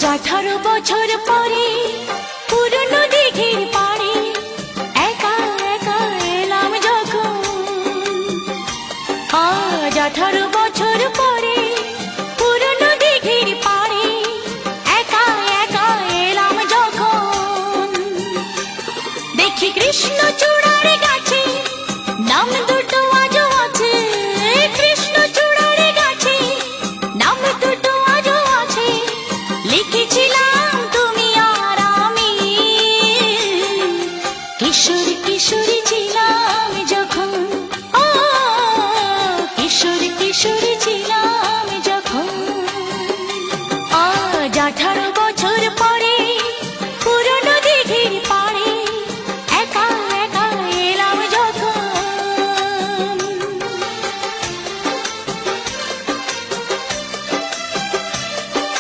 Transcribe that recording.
18 বছর পরে পুরনো দিঘির পাড়ে একা একা এলাম যখন। আজ 18 বছর পরে পুরনো দিঘির পাড়ে একা একা এলাম যখন। দেখি কৃষ্ণচূড়ার গাছে নাম দুটো আজও আছে, কৃষ্ণচূড়ার গাছে নাম দুটো আজও আছে। লিখেছিলাম তুমি আর আমি, কিশোর কিশোরী ছিলাম যখন। ও কিশোর কিশোরী ছিলাম যখন। আজ 18